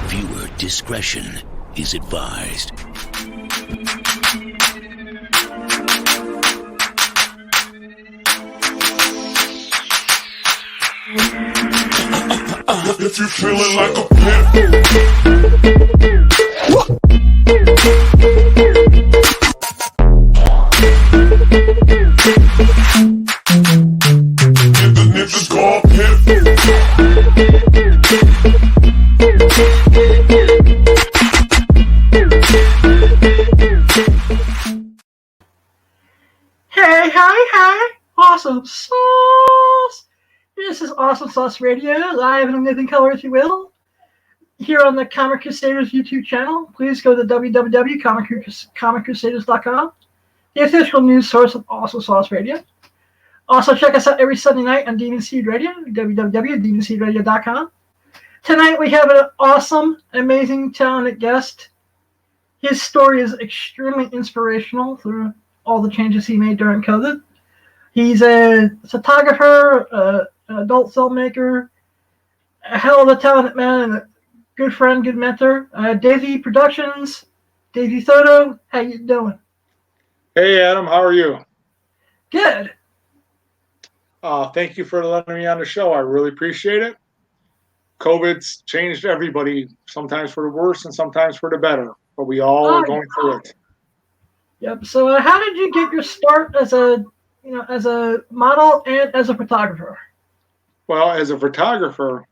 Viewer discretion is advised. If you're feeling like a pimp, niggas call pimp. Hey, hi, awesome sauce. This is Awesome Sauce Radio, live in living color, if you will, here on the Comic Crusaders YouTube channel. Please go to www.comiccrusaders.com, the official news source of Awesome Sauce Radio. Also, check us out every Sunday night on Demon Seed Radio, www.demonseedradio.com. Tonight we have an awesome, amazing, talented guest. His story is extremely inspirational through all the changes he made during COVID. He's a photographer, an adult filmmaker, a hell of a talented man, and a good friend, good mentor. Davie Productions, Davie Photo, how you doing? Hey, Adam, how are you? Good. Thank you for letting me on the show. I really appreciate it. COVID's changed everybody, sometimes for the worse and sometimes for the better, but we all are going through it. Yep. So how did you get your start as a model and as a photographer? Well, as a photographer,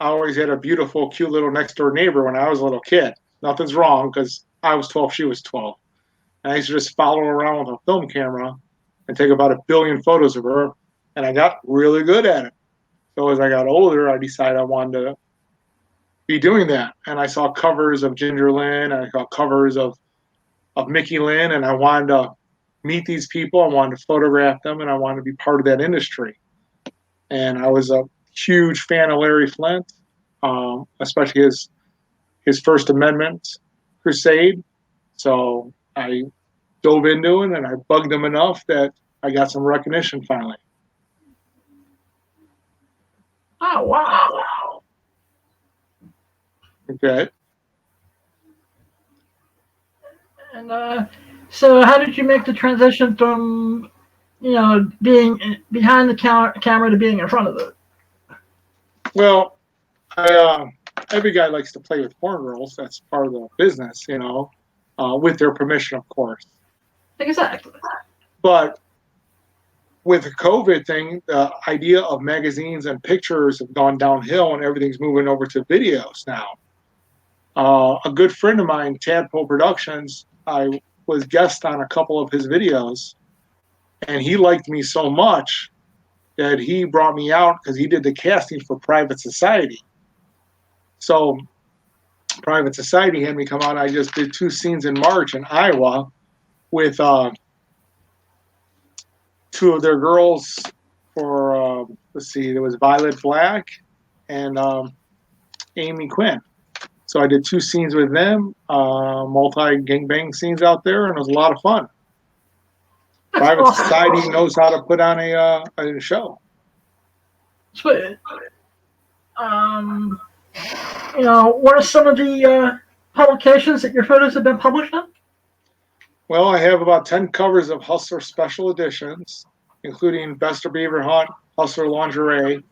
I always had a beautiful, cute little next door neighbor when I was a little kid. Nothing's wrong because I was 12, she was 12. And I used to just follow her around with a film camera and take about 1 billion photos of her, and I got really good at it. So as I got older, I decided I wanted to be doing that. And I saw covers of Ginger Lynn, and I saw covers of Mickey Lynn, and I wanted to meet these people. I wanted to photograph them, and I wanted to be part of that industry. And I was a huge fan of Larry Flint, especially his First Amendment crusade. So I dove into it, and I bugged him enough that I got some recognition finally. Oh, wow. Okay. And so how did you make the transition from, being behind the camera to being in front of it? Well, every guy likes to play with porn girls. That's part of the business, with their permission, of course. Exactly. But with the COVID thing, the idea of magazines and pictures have gone downhill, and everything's moving over to videos now. A good friend of mine, Tadpole Productions, I was guest on a couple of his videos, and he liked me so much that he brought me out because he did the casting for Private Society. So Private Society had me come out. I just did 2 scenes in March in Iowa with 2 of their girls for, there was Violet Black and Amy Quinn. So I did 2 scenes with them, multi-gangbang scenes out there, and it was a lot of fun. Private Society knows how to put on a show. Sweet. What are some of the publications that your photos have been published in? Well, I have about 10 covers of Hustler special editions, including Bester Beaver Hunt, Hustler Lingerie.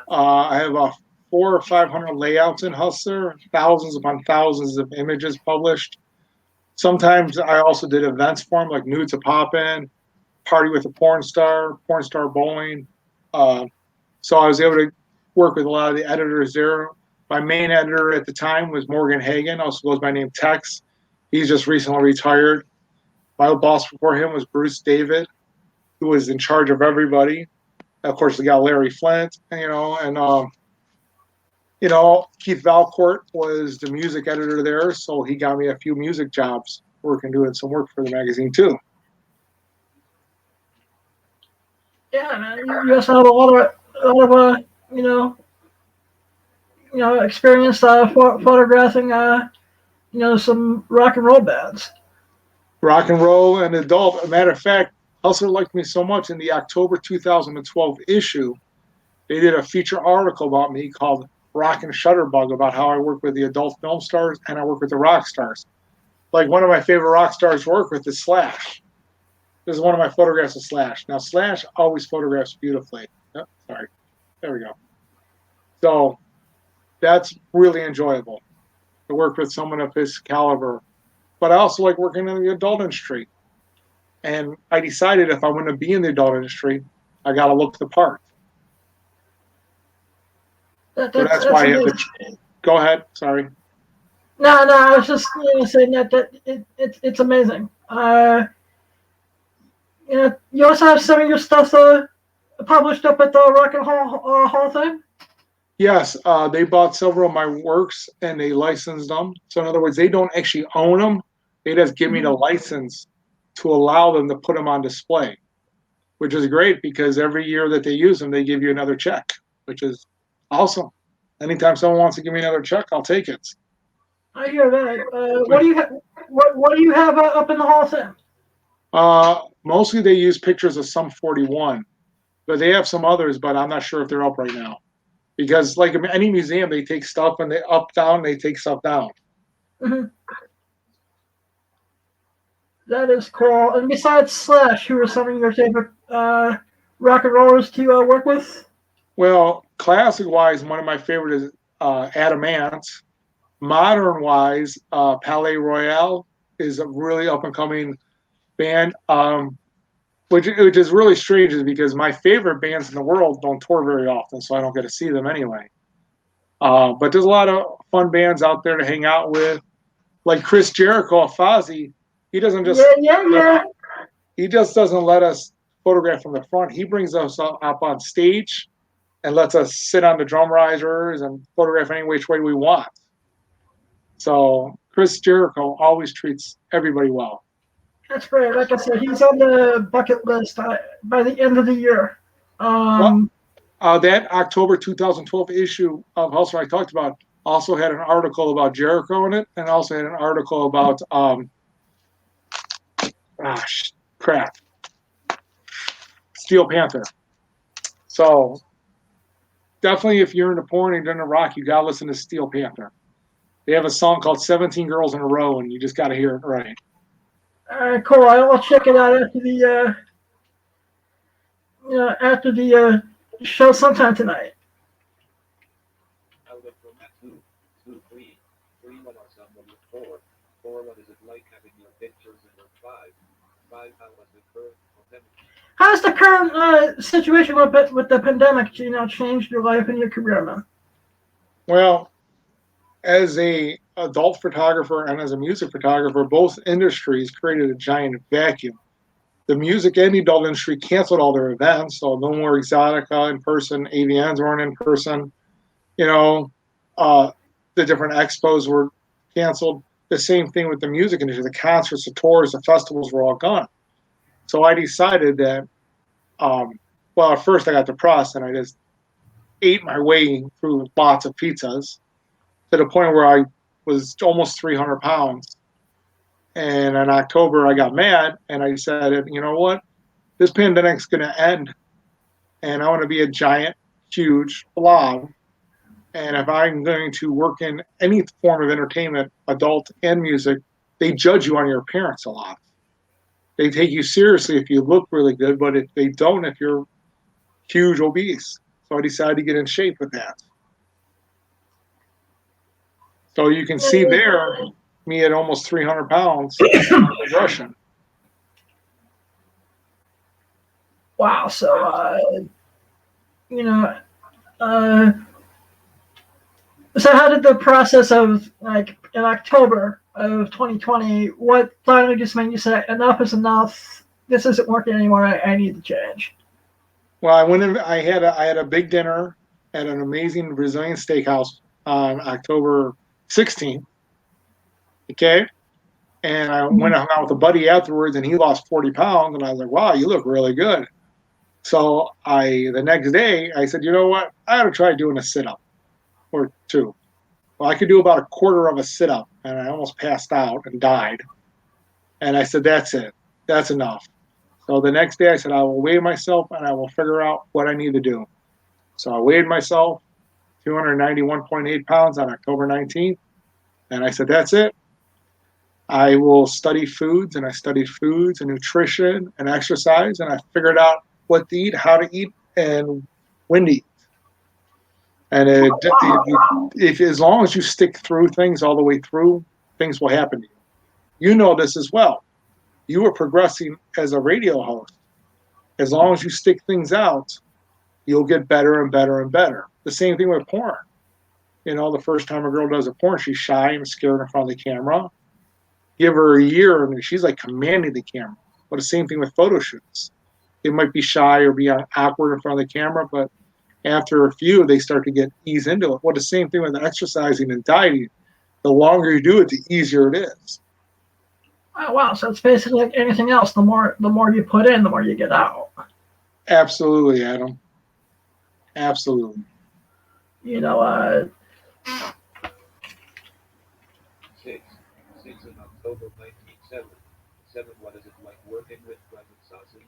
I have 400 or 500 layouts in Hustler, thousands upon thousands of images published. Sometimes I also did events for them, like Nudes a Poppin', Party with a Porn Star Bowling. So I was able to work with a lot of the editors there. My main editor at the time was Morgan Hagan, also goes by name Tex. He's just recently retired. My old boss before him was Bruce David, who was in charge of everybody. Of course, we got Larry Flint, Keith Valcourt was the music editor there, so he got me a few music jobs, doing some work for the magazine too. Yeah, man. You also have a lot of experience photographing, some rock and roll bands. Rock and roll and adult. As a matter of fact, Hustler liked me so much in the October 2012 issue, they did a feature article about me called Rock and Shutterbug about how I work with the adult film stars and I work with the rock stars. Like one of my favorite rock stars to work with is Slash. This is one of my photographs of Slash. Now Slash always photographs beautifully. Oh, sorry. There we go. So that's really enjoyable to work with someone of his caliber. But I also like working in the adult industry. And I decided if I want to be in the adult industry, I got to look the part. So that's why I have the. Go ahead. Sorry. No, I was just saying that it's amazing. You also have some of your stuff published up at the Rock and Roll Hall of Fame? Yes, they bought several of my works and they licensed them. So in other words, they don't actually own them. They just give me the license to allow them to put them on display, which is great because every year that they use them, they give you another check, which is awesome. Anytime someone wants to give me another check, I'll take it. I hear that. What do you have? What do you have up in the Hall of Fame? Mostly they use pictures of some 41, but they have some others, but I'm not sure if they're up right now. Because like in any museum, they take stuff and they down, they take stuff down. Mm-hmm. That is cool. And besides Slash, who are some of your favorite rock and rollers to work with? Well, classic-wise, one of my favorite is Adam Ant. Modern-wise, Palais Royale is a really up-and-coming band, which is really strange is because my favorite bands in the world don't tour very often, so I don't get to see them anyway. But there's a lot of fun bands out there to hang out with. Like Chris Jericho, Fozzy, he doesn't just he just doesn't let us photograph from the front. He brings us up on stage and lets us sit on the drum risers and photograph any which way we want. So Chris Jericho always treats everybody well. That's great. Like I said, he's on the bucket list by the end of the year. That October 2012 issue of Hustler I talked about also had an article about Jericho in it, and also had an article about Steel Panther. So definitely, if you're into porn and into rock, you gotta listen to Steel Panther. They have a song called 17 Girls in a Row, and you just gotta hear it right. All right, cool. I'll check it out after the show sometime tonight. How's the current situation with the pandemic, changed your life and your career, man? Well, as a adult photographer and as a music photographer, both industries created a giant vacuum. The music and the adult industry canceled all their events, so no more Exotica in person, AVNs weren't in person. The different expos were canceled. The same thing with the music industry. The concerts, the tours, the festivals were all gone. So I decided that, at first I got depressed and I just ate my way through lots of pizzas to the point where I was almost 300 pounds. And in October, I got mad and I said, you know what? This pandemic's going to end and I want to be a giant, huge blob. And if I'm going to work in any form of entertainment, adult and music, they judge you on your appearance a lot. They take you seriously if you look really good, but if they don't, if you're huge, obese. So I decided to get in shape with that. So you can see there, me at almost 300 pounds, progression. Wow. So, so how did the process of, like, in October of 2020, what finally just made you say, enough is enough, this isn't working anymore, I need to change? Well, I went in, I had a big dinner at an amazing Brazilian steakhouse on October 16th. Okay. And I went and hung out with a buddy afterwards and he lost 40 pounds. And I was like, wow, you look really good. So the next day I said, you know what? I ought to try doing a sit-up or two. Well, I could do about a quarter of a sit-up and I almost passed out and died. And I said, that's it. That's enough. So the next day I said, I will weigh myself and I will figure out what I need to do. So I weighed myself, 291.8 pounds on October 19th. And I said, that's it. I will study foods, and I studied foods and nutrition and exercise, and I figured out what to eat, how to eat, and when to eat. And if as long as you stick through things all the way through, things will happen to you. You know this as well. You are progressing as a radio host. As long as you stick things out, you'll get better and better and better. The same thing with porn. You know, the first time a girl does a porn, she's shy and scared in front of the camera. Give her a year, and she's like commanding the camera. But the same thing with photo shoots. They might be shy or be awkward in front of the camera, but after a few, they start to get ease into it. Well, the same thing with exercising and dieting. The longer you do it, the easier it is. Oh, wow. So it's basically like anything else. The more you put in, the more you get out. Absolutely, Adam. Absolutely. You know, Since in October 1977, what is it like working with Private Society?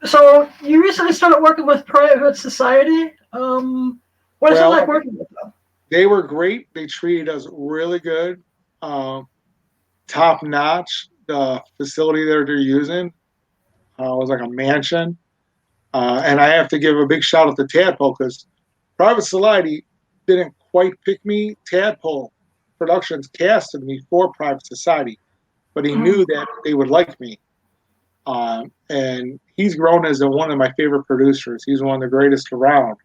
so you recently started working with Private Society. What is it like working with them? They were great. They treated us really good. Top notch. The facility that they're using was like a mansion. And I have to give a big shout out to Tadpole, because Private Society didn't quite pick me. Tadpole Productions casted me for Private Society, but he knew that they would like me. And he's grown as one of my favorite producers. He's one of the greatest around.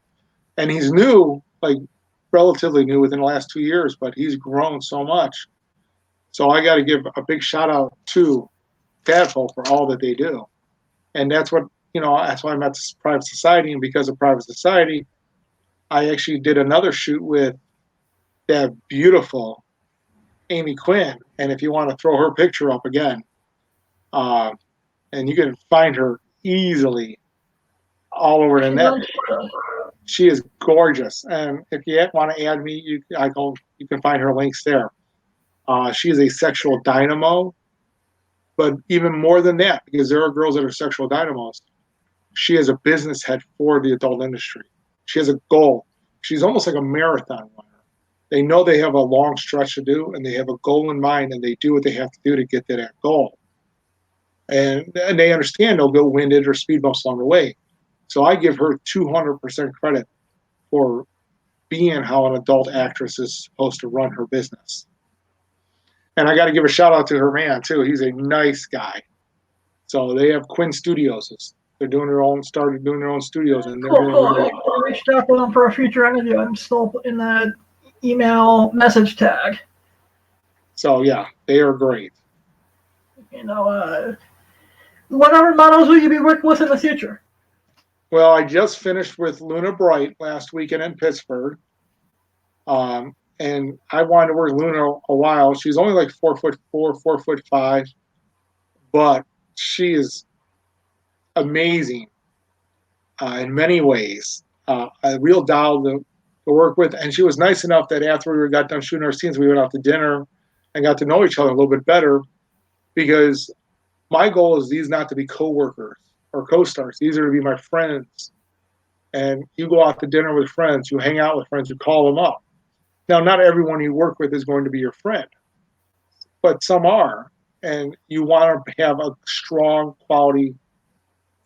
And he's new, like relatively new within the last 2 years, but he's grown so much. So I got to give a big shout out to Tadpole for all that they do. And that's what, that's why I'm at this Private Society. And because of Private Society, I actually did another shoot with that beautiful Amy Quinn. And if you want to throw her picture up again, and you can find her easily all over the net. She is gorgeous. And if you want to add me, you can find her links there. She is a sexual dynamo, but even more than that, because there are girls that are sexual dynamos, she is a business head for the adult industry. She has a goal. She's almost like a marathon runner. They know they have a long stretch to do, and they have a goal in mind, and they do what they have to do to get to that goal. And they understand they'll go winded or speed bumps along the way. So I give her 200% credit for being how an adult actress is supposed to run her business. And I got to give a shout out to her man too. He's a nice guy. So they have Quinn Studios. They're started doing their own studios. And they're cool. I reached out to them for a future interview. I'm still in the email message tag. So yeah, they are great. What other models will you be working with in the future? Well, I just finished with Luna Bright last weekend in Pittsburgh. And I wanted to work with Luna a while. She's only like 4'4", 4'5", but she is amazing in many ways. A real doll to work with. And she was nice enough that after we got done shooting our scenes, we went out to dinner and got to know each other a little bit better, because my goal is these not to be co-workers or co-stars. These are to be my friends. And you go out to dinner with friends, you hang out with friends, you call them up. Now, not everyone you work with is going to be your friend, but some are. And you want to have a strong quality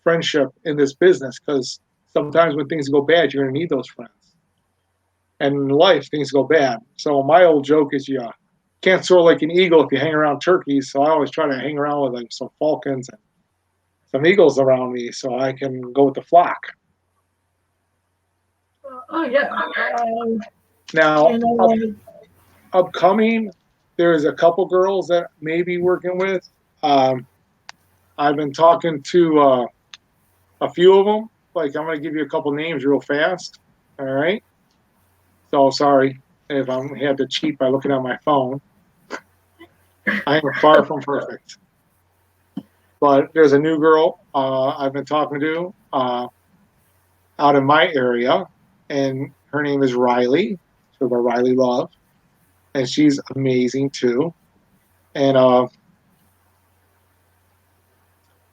friendship in this business, because sometimes when things go bad, you're going to need those friends. And in life, things go bad. So my old joke is you can't soar like an eagle if you hang around turkeys. So I always try to hang around with like some falcons and some eagles around me so I can go with the flock. Oh, yeah. Now, upcoming, there's a couple girls that may be working with. I've been talking to a few of them. Like, I'm going to give you a couple names real fast. All right? So, sorry if I had to cheat by looking at my phone. I am far from perfect. But there's a new girl I've been talking to out in my area, and her name is Riley. So by Riley Love, and she's amazing too. And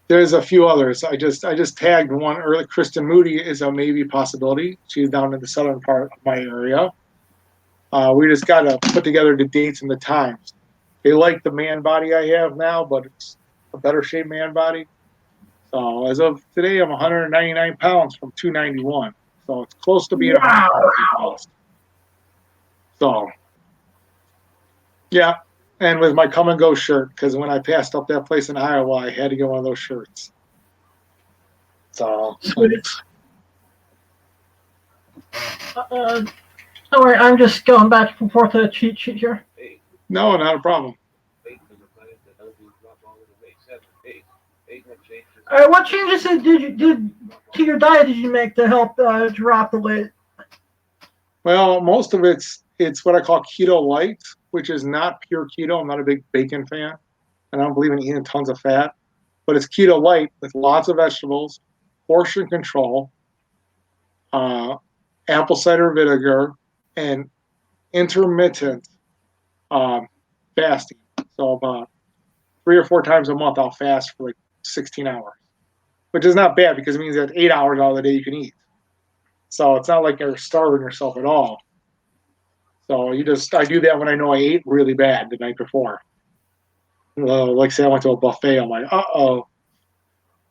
there's a few others. I just tagged one early. Kristen Moody is a maybe possibility. She's down in the southern part of my area. We just got to put together the dates and the times. They like the man body I have now, but it's a better shaped man body. So as of today, I'm 199 pounds from 291. So it's close to being 100 pounds. So, yeah. And with my come and go shirt, because when I passed up that place in Iowa, I had to get one of those shirts. So, Sweet. Don't worry, I'm just going back and forth to the cheat sheet here. no, not a problem. All right, what changes did to your diet did you make to help drop the weight? Well, most of it's what I call keto light, which is not pure keto. I'm not a big bacon fan, and I don't believe in eating tons of fat. But it's keto light with lots of vegetables, portion control, apple cider vinegar, and intermittent fasting. So about 3 or 4 times a month, I'll fast for like 16 hours, which is not bad because it means that 8 hours out of the day you can eat. So it's not like you're starving yourself at all. So I do that when I know I ate really bad the night before. Like say I went to a buffet, I'm like, uh-oh.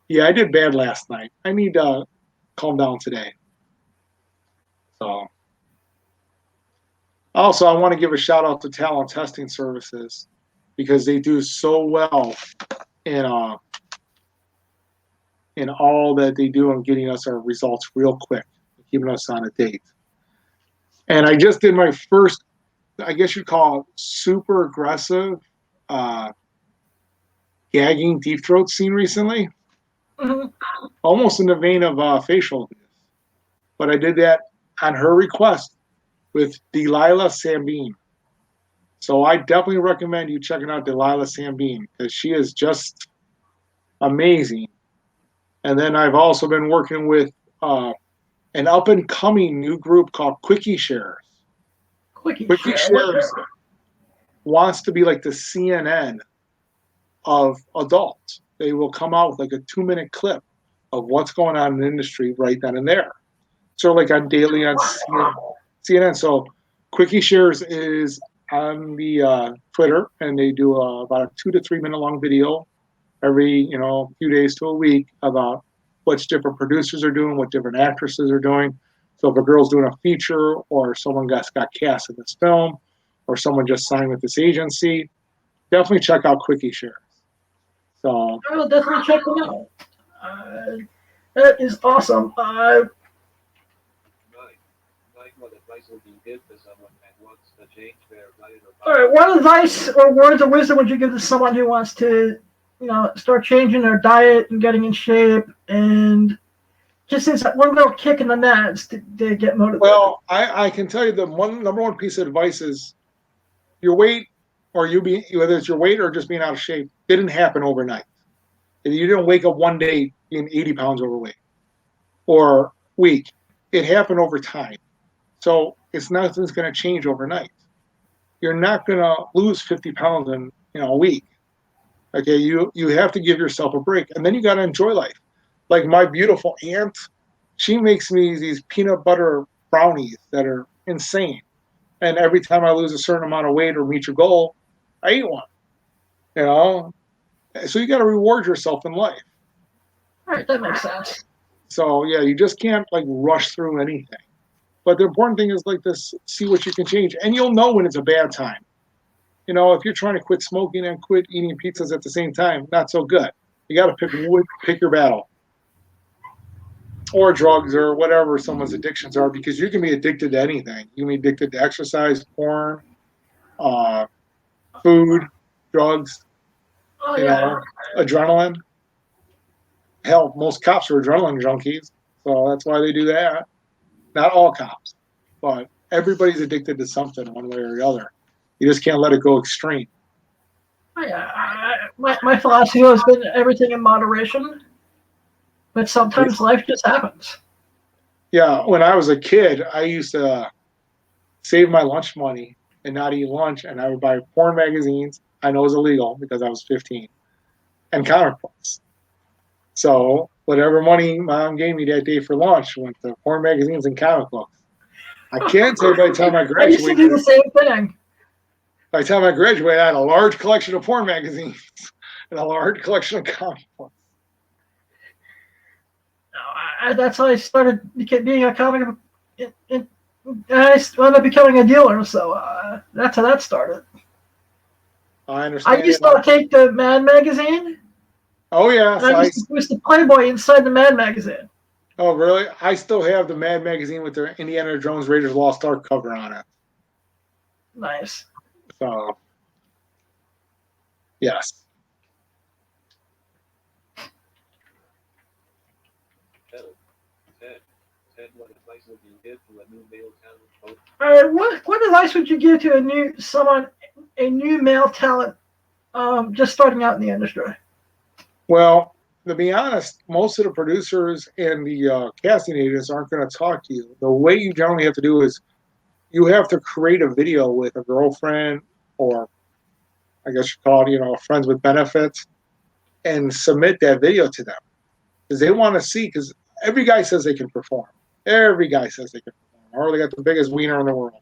Yeah, I did bad last night. I need to calm down today. So also I want to give a shout out to Talent Testing Services because they do so well in all that they do in getting us our results real quick, keeping us on a date. And I just did my first, I guess you'd call it super aggressive gagging deep throat scene recently. Mhm. Almost in the vein of facial abuse. But I did that on her request with Delilah Sambine. So I definitely recommend you checking out Delilah Sambine because she is just amazing. And then I've also been working with an up-and-coming new group called Quickie Shares. Quickie Shares wants to be like the CNN of adults. They will come out with like a 2-minute clip of what's going on in the industry right then and there. So like on daily on CNN. So Quickie Shares is on the Twitter, and they do about a 2 to 3 minute long video every few days to a week about what different producers are doing, what different actresses are doing. So if a girl's doing a feature, or someone got cast in this film, or someone just signed with this agency, definitely check out Quickie Shares. So I will definitely check them out. That is awesome. What advice would you give to someone that wants to change their diet All right, what advice or words of wisdom would you give to someone who wants to, start changing their diet and getting in shape and just needs that one little kick in the nuts to get motivated? Well, I can tell you the number one piece of advice is your weight, or whether it's your weight or just being out of shape, didn't happen overnight. You didn't wake up one day being 80 pounds overweight or weak. It happened over time. So nothing's going to change overnight. You're not going to lose 50 pounds in a week. Okay, you have to give yourself a break, and then you got to enjoy life. Like my beautiful aunt, she makes me these peanut butter brownies that are insane. And every time I lose a certain amount of weight or meet your goal, I eat one. So you got to reward yourself in life. All right, that makes sense. So yeah, you just can't like rush through anything. But the important thing is like this: see what you can change, and you'll know when it's a bad time. If you're trying to quit smoking and quit eating pizzas at the same time, not so good. You got to pick your battle, or drugs, or whatever someone's addictions are, because you can be addicted to anything. You can be addicted to exercise, porn, food, drugs, adrenaline. Hell, most cops are adrenaline junkies, so that's why they do that. Not all cops, but everybody's addicted to something one way or the other. You just can't let it go extreme. My philosophy has been everything in moderation, but sometimes life just happens. Yeah, when I was a kid, I used to save my lunch money and not eat lunch, and I would buy porn magazines. I know it was illegal because I was 15, and comic books. So whatever money mom gave me that day for lunch went to porn magazines and comic books. I can say by the time I I used to do the graduated, same thing. by the time I graduated, I had a large collection of porn magazines and a large collection of comic books. That's how I started being a comic. I wound up becoming a dealer, so that's how that started. I I understand. used to take the Mad magazine, Oh yes, and I used to push the Playboy inside the Mad magazine. Oh really? I still have the Mad magazine with the Indiana Jones Raiders Lost Ark cover on it. Nice. So yes. Ted, what advice would you give to a new male talent? All right, what advice would you give to a new male talent, just starting out in the industry? Well, to be honest, most of the producers and the casting agents aren't going to talk to you. The way you generally have to do is you have to create a video with a girlfriend, or I guess you call it, friends with benefits, and submit that video to them because they want to see. Because every guy says they can perform. Every guy says they can perform, or they got the biggest wiener in the world.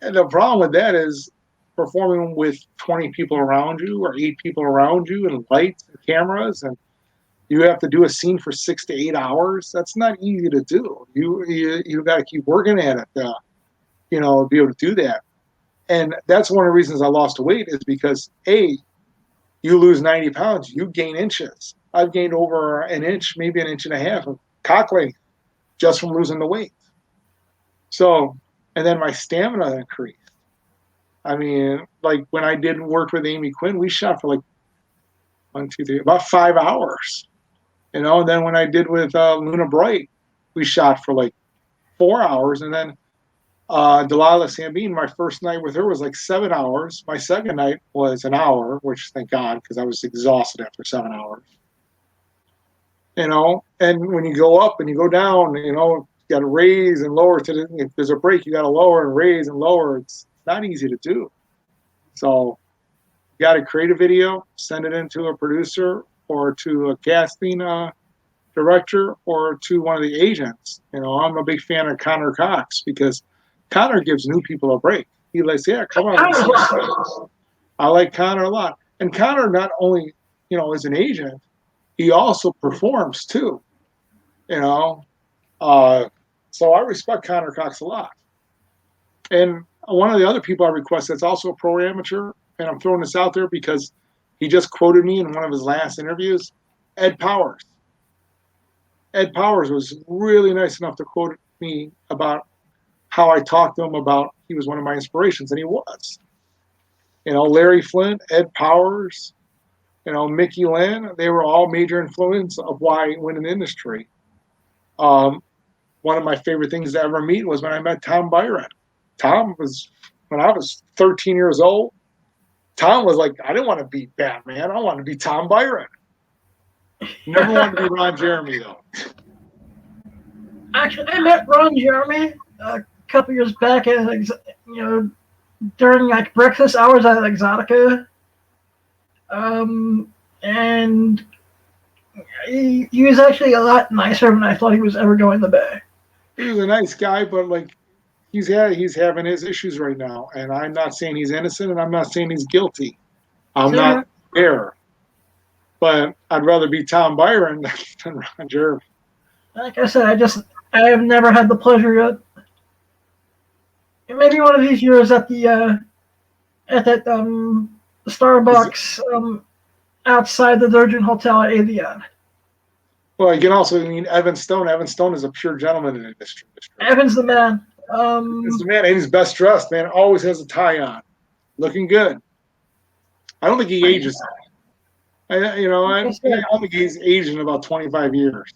And the problem with that is performing with 20 people around you or 8 people around you and lights and cameras, and you have to do a scene for 6 to 8 hours. That's not easy to do. You got to keep working at it, to be able to do that. And that's one of the reasons I lost weight is because you lose 90 pounds, you gain inches. I've gained over an inch, maybe an inch and a half of cock length just from losing the weight. So, and then my stamina increased. I mean, like when I did work with Amy Quinn, we shot for like 1, 2, 3, about 5 hours. And then when I did with Luna Bright, we shot for like 4 hours. And then Delilah Sambine, my first night with her was like 7 hours. My second night was an hour, which thank God, because I was exhausted after 7 hours. And when you go up and you go down, you got to raise and lower if there's a break, you got to lower and raise and lower. It's not easy to do. So you got to create a video, send it into a producer or to a casting director or to one of the agents. I'm a big fan of Connor Cox because Connor gives new people a break. He like, yeah, come on. I like Connor a lot. And Connor not only, is an agent, he also performs too. So I respect Connor Cox a lot. And one of the other people I request that's also a pro amateur, and I'm throwing this out there because he just quoted me in one of his last interviews, Ed Powers. Ed Powers was really nice enough to quote me about how I talked to him about he was one of my inspirations, and he was. Larry Flint, Ed Powers, Mickey Lynn, they were all major influence of why I went in the industry. One of my favorite things to ever meet was when I met Tom Byron. Tom was, when I was 13 years old, Tom was like, I didn't want to be Batman. I wanted to be Tom Byron. Never wanted to be Ron Jeremy, though. Actually, I met Ron Jeremy a couple years back at, during like breakfast hours at Exotica. And he was actually a lot nicer than I thought he was ever going to be. He was a nice guy, but like he's having his issues right now, and I'm not saying he's innocent, and I'm not saying he's guilty. I'm not there, but I'd rather be Tom Byron than Ron Jeremy. Like I said, I have never had the pleasure yet. Maybe one of these years at the Starbucks outside the Virgin Hotel at Avion. Well, you can also mean Evan Stone. Evan Stone is a pure gentleman in the industry. Evan's the man. He's the man, and he's best dressed, man. Always has a tie on, looking good. I don't think he ages. I don't think he's aged in about 25 years.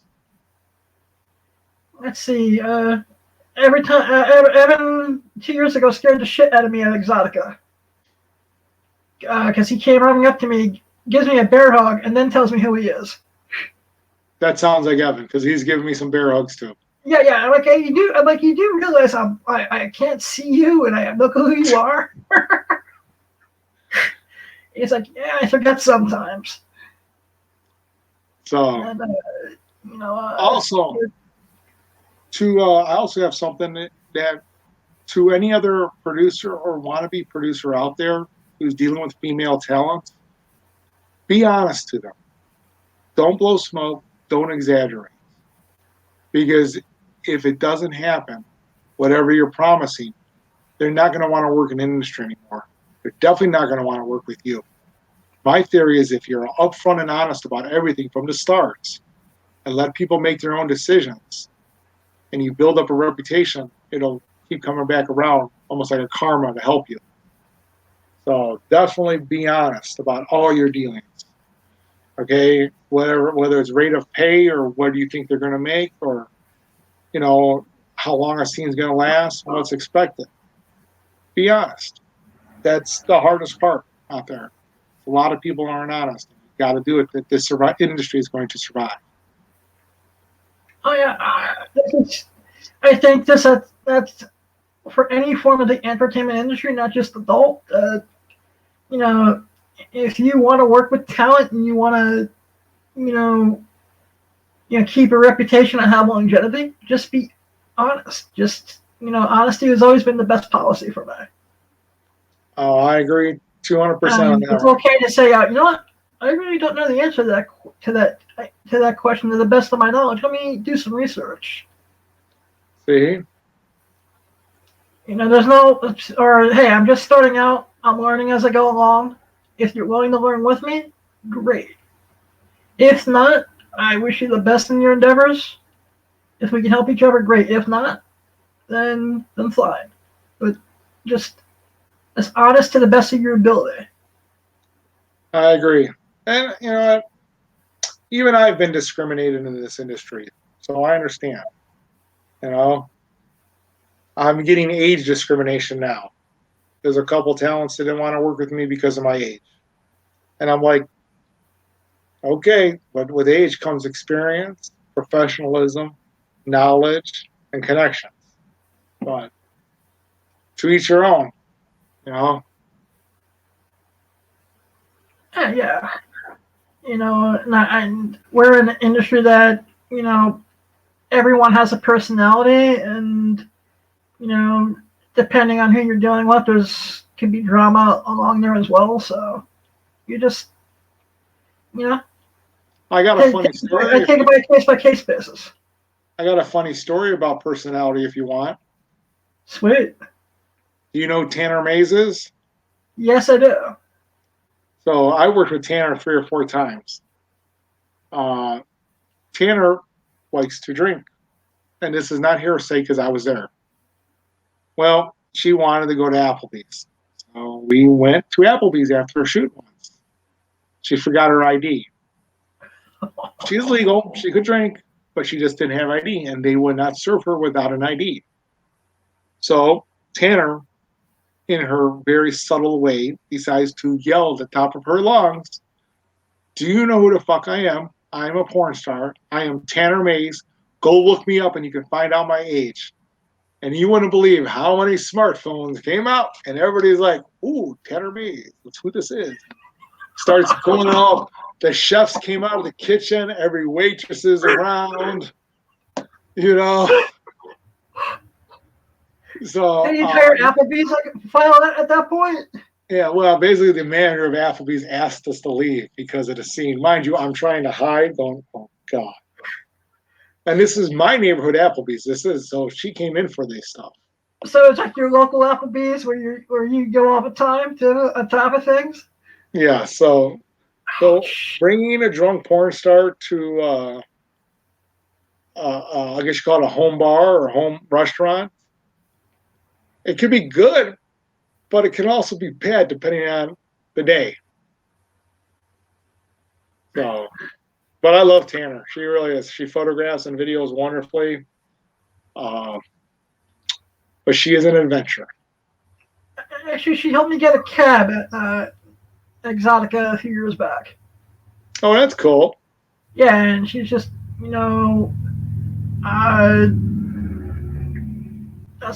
Let's see. Every time Evan 2 years ago scared the shit out of me at Exotica because he came running up to me, gives me a bear hug, and then tells me who he is. That sounds like Evan because he's giving me some bear hugs too. Yeah. I'm like, hey, you do realize I can't see you and I have no clue who you are. He's like, yeah, I forget sometimes. So, and, I also have something. that to any other producer or wannabe producer out there who's dealing with female talent, be honest to them. Don't blow smoke. Don't exaggerate. Because if it doesn't happen, whatever you're promising, they're not going to want to work in the industry anymore. They're definitely not going to want to work with you. My theory is if you're upfront and honest about everything from the start and let people make their own decisions and you build up a reputation, it'll keep coming back around almost like a karma to help you. So definitely be honest about all your dealings. Okay, whether it's rate of pay or what do you think they're going to make, or how long a scene's going to last, what's expected. Be honest. That's the hardest part out there. A lot of people aren't honest. You've got to do it that this industry is going to survive. Oh yeah, I think that's for any form of the entertainment industry, not just adult. If you want to work with talent and you want to, keep a reputation and have longevity, just be honest. Honesty has always been the best policy for me. Oh, I agree 200% on that. It's okay to say, you know what? I really don't know the answer to that question to the best of my knowledge. Let me do some research. See? There's no, or hey, I'm just starting out. I'm learning as I go along. If you're willing to learn with me, great. If not, I wish you the best in your endeavors. If we can help each other, great. If not, then fine. But just as honest to the best of your ability. I agree. And you know what? Even I've been discriminated in this industry, so I understand. I'm getting age discrimination now. There's a couple talents that didn't want to work with me because of my age. And I'm like, okay, but with age comes experience, professionalism, knowledge, and connections. But to each your own, Yeah. And we're in an industry that, everyone has a personality, and, depending on who you're dealing with, can be drama along there as well. So you just, I got a funny story. I take it by case basis. I got a funny story about personality if you want. Sweet. Do you know Tanner Mays is? Yes, I do. So I worked with Tanner 3 or 4 times. Tanner likes to drink. And this is not hearsay because I was there. Well, she wanted to go to Applebee's. So we went to Applebee's after a shoot once. She forgot her ID. She's legal. She could drink, but she just didn't have ID. And they would not serve her without an ID. So Tanner, in her very subtle way, decides to yell at the top of her lungs, "Do you know who the fuck I am? I'm a porn star. I am Tanner Mays. Go look me up and you can find out my age." And you wouldn't believe how many smartphones came out, and everybody's like, "Ooh, Tanner Mays, that's who this is." Starts going off. The chefs came out of the kitchen, every waitress is around, So the entire Applebee's file at that point? Yeah, well, basically the manager of Applebee's asked us to leave because of the scene. Mind you, I'm trying to hide, going, oh God. And this is my neighborhood Applebee's. So she came in for this stuff. So it's like your local Applebee's where you go all the time on top of things? Yeah, so bringing a drunk porn star to, I guess you call it a home bar or home restaurant, it could be good, but it can also be bad depending on the day. So, but I love Tanner. She really is. She photographs and videos wonderfully. But she is an adventurer. Actually, she helped me get a cab at Exotica a few years back. Oh, that's cool. Yeah, and she's just, that's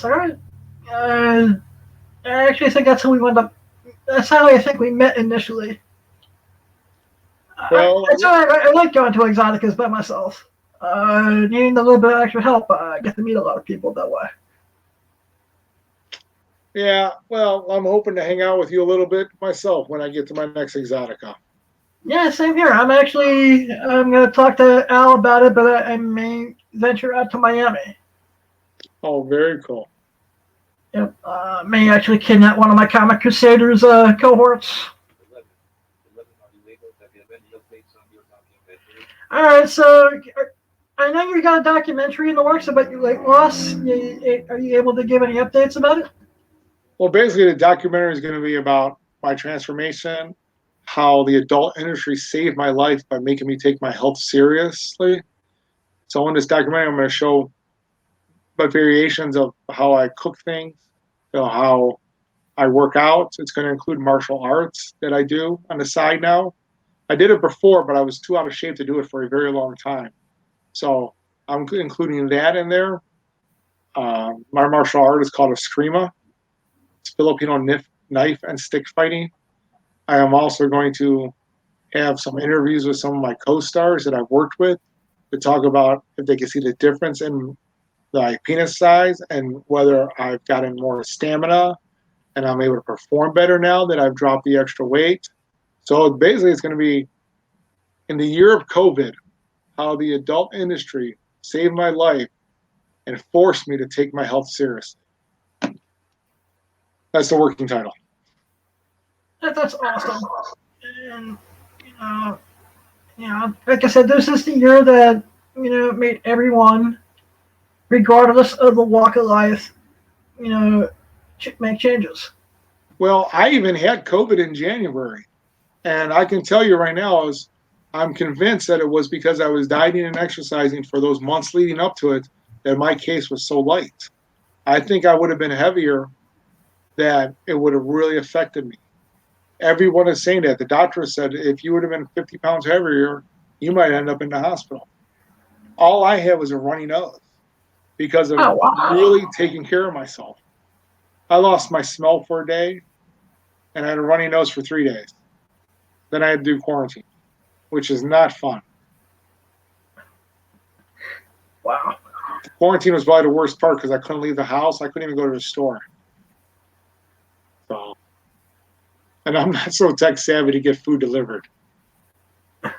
all right. I actually think that's how we went up. That's how I think we met initially. Well, I like going to Exoticas by myself. Needing a little bit of extra help, I get to meet a lot of people that way. Yeah, well, I'm hoping to hang out with you a little bit myself when I get to my next Exotica. Yeah, same here. I'm going to talk to Al about it, but I may venture out to Miami. Oh, very cool. Yep. May actually kidnap one of my Comic Crusaders cohorts. 11. 11. Are you able to give any updates on your documentary? All right, so I know you got a documentary in the works about your weight loss. Are you able to give any updates about it? Well, basically, the documentary is going to be about my transformation, how the adult industry saved my life by making me take my health seriously. So, in this documentary, I'm going to show my variations of how I cook things, how I work out. It's going to include martial arts that I do on the side now. I did it before, but I was too out of shape to do it for a very long time. So, I'm including that in there. My martial art is called Eskrima. It's Filipino knife and stick fighting. I am also going to have some interviews with some of my co-stars that I've worked with to talk about if they can see the difference in the penis size and whether I've gotten more stamina and I'm able to perform better now that I've dropped the extra weight. So basically, it's going to be in the year of COVID, how the adult industry saved my life and forced me to take my health seriously. That's the working title. That's awesome. And like I said, this is the year that made everyone, regardless of the walk of life, make changes. Well, I even had COVID in January, and I can tell you right now, I'm convinced that it was because I was dieting and exercising for those months leading up to it that my case was so light. I think I would have been heavier, that it would have really affected me. Everyone is saying that. The doctor said if you would have been 50 pounds heavier, you might end up in the hospital. All I had was a runny nose because of really taking care of myself. I lost my smell for a day, and I had a runny nose for 3 days. Then I had to do quarantine, which is not fun. Wow. Quarantine was probably the worst part because I couldn't leave the house. I couldn't even go to the store. So, and I'm not so tech savvy to get food delivered. 12.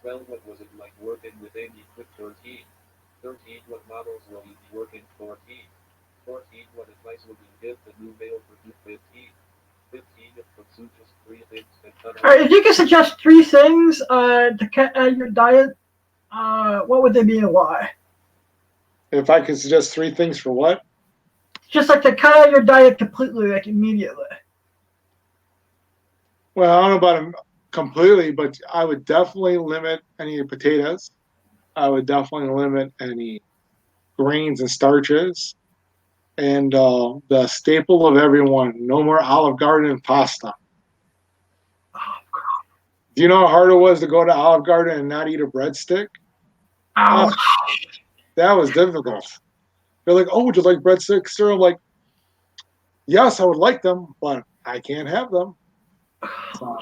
What was it like working with Andy Quick? 13. 13. What models will you be working? 14. 14. What advice would you give the new male for 15? 15. If pursue just 3 things that cut All right, if you could suggest 3 things to cut out your diet, what would they be and why? If I could suggest 3 things for what? Just like to cut out your diet completely, like immediately. Well, I don't know about them completely, but I would definitely limit any potatoes. I would definitely limit any grains and starches. And the staple of everyone, no more Olive Garden pasta. Do you know how hard it was to go to Olive Garden and not eat a breadstick? Ouch. That was difficult. They're like, "Oh, would you like breadsticks, sir?" I'm like, "Yes, I would like them, but I can't have them." So,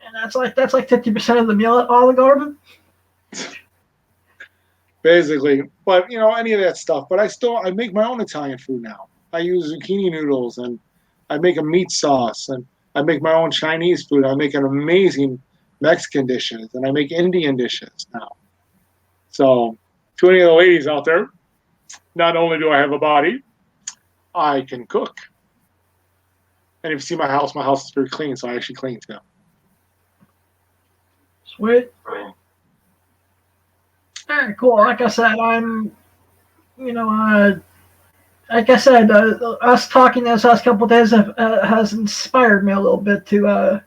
And that's like 50% of the meal at Olive Garden. basically, but any of that stuff. But I make my own Italian food now. I use zucchini noodles, and I make a meat sauce, and I make my own Chinese food. I make an amazing Mexican dishes, and I make Indian dishes now. So, to any of the ladies out there, not only do I have a body, I can cook. And if you see my house is very clean, so I actually clean too. Sweet. All right, cool. Like I said, like I said, us talking this last couple of days has inspired me a little bit to,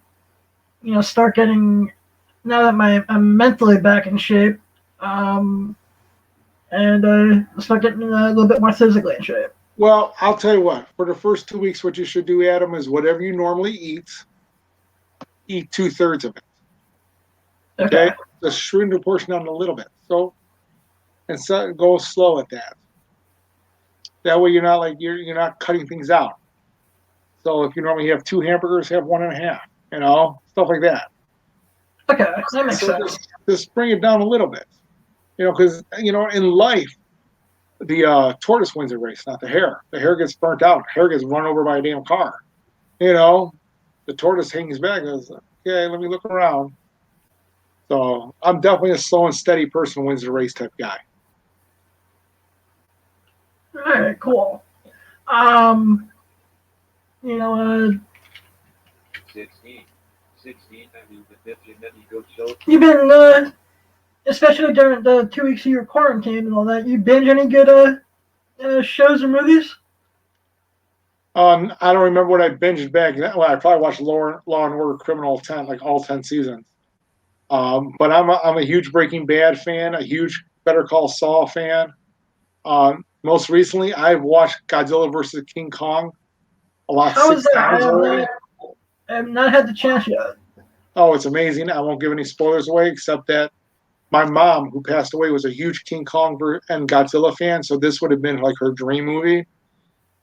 start getting, now that I'm mentally back in shape, and start getting a little bit more physically in shape. Well, I'll tell you what. For the first 2 weeks, what you should do, Adam, is whatever you normally eat 2/3 of it. Okay? Just shrink the portion down a little bit. So, and so go slow at that. That way, you're not cutting things out. So, if you normally have 2 hamburgers, have 1.5. Stuff like that. Okay, that makes sense. Just bring it down a little bit. Because in life, the tortoise wins the race, not the hare. The hare gets burnt out. The hare gets run over by a damn car. You know, the tortoise hangs back and goes, okay, let me look around. So I'm definitely a slow and steady person who wins the race type guy. All right, cool. You know, 16. I mean, the 15 many good shows. you've been, especially during the 2 weeks of your quarantine and all that, you binge any good shows or movies? I don't remember what I binged back then. Well, I probably watched Law and Order Criminal 10, like all 10 seasons. But I'm a huge Breaking Bad fan, a huge Better Call Saul fan. Most recently, I've watched Godzilla versus King Kong a lot How is 6 that? times already. I have not had the chance yet. Oh, it's amazing. I won't give any spoilers away, except that my mom, who passed away, was a huge King Kong and Godzilla fan, so this would have been like her dream movie.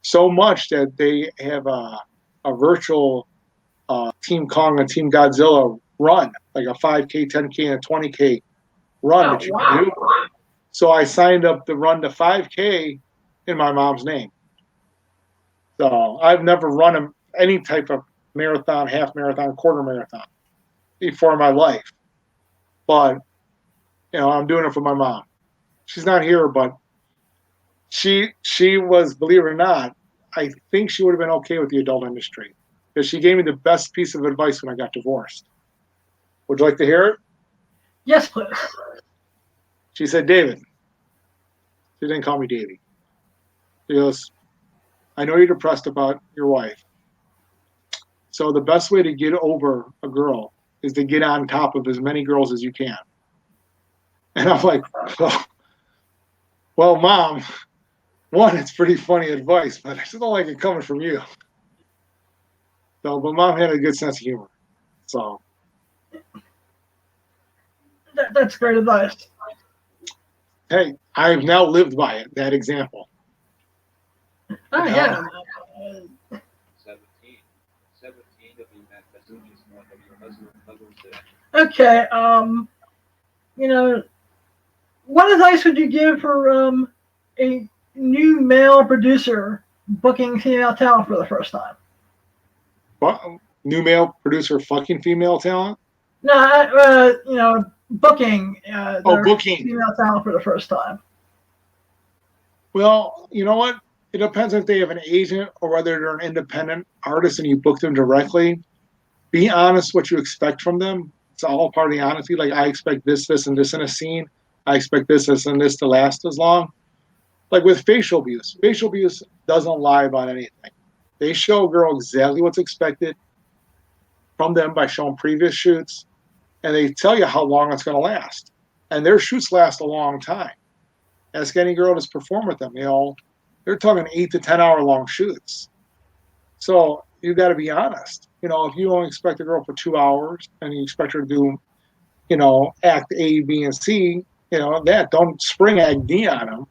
So much that they have a virtual Team Kong and Team Godzilla run, like a 5K, 10K, and a 20K run that you can do. So I signed up to run the 5K in my mom's name. So I've never run any type of marathon, half marathon, quarter marathon before in my life. But, you know, I'm doing it for my mom. She's not here, but she was, believe it or not, I think she would have been okay with the adult industry because she gave me the best piece of advice when I got divorced. Would you like to hear it? Yes, please. She said, David. She didn't call me Davie. She goes, I know you're depressed about your wife. So the best way to get over a girl is to get on top of as many girls as you can. And I'm like, well, Mom, one, it's pretty funny advice, but I just don't like it coming from you. So, but Mom had a good sense of humor. So That's great advice. hey, I've now lived by it, that example. Oh, yeah. 17 of you have messages one of your husband's today. Okay, you know, what advice would you give for a new male producer booking female talent for the first time? What? New male producer fucking female talent? No, you know, booking their Booking. female talent for the first time. Well, you know what? It depends if they have an agent or whether they're an independent artist and you book them directly. Be honest what you expect from them. It's all part of the honesty. Like, I expect this, this, and this in a scene. I expect this, this, and this to last as long. Like with facial abuse doesn't lie about anything. They show a girl exactly what's expected from them by showing previous shoots, and they tell you how long it's going to last. And their shoots last a long time. Ask any girl that's performed with them. You know, they're talking 8 to 10 hour long shoots. So you got to be honest. You know, if you only expect a girl for 2 hours and you expect her to do, you know, act A, B, and C, you know, don't spring act D on them.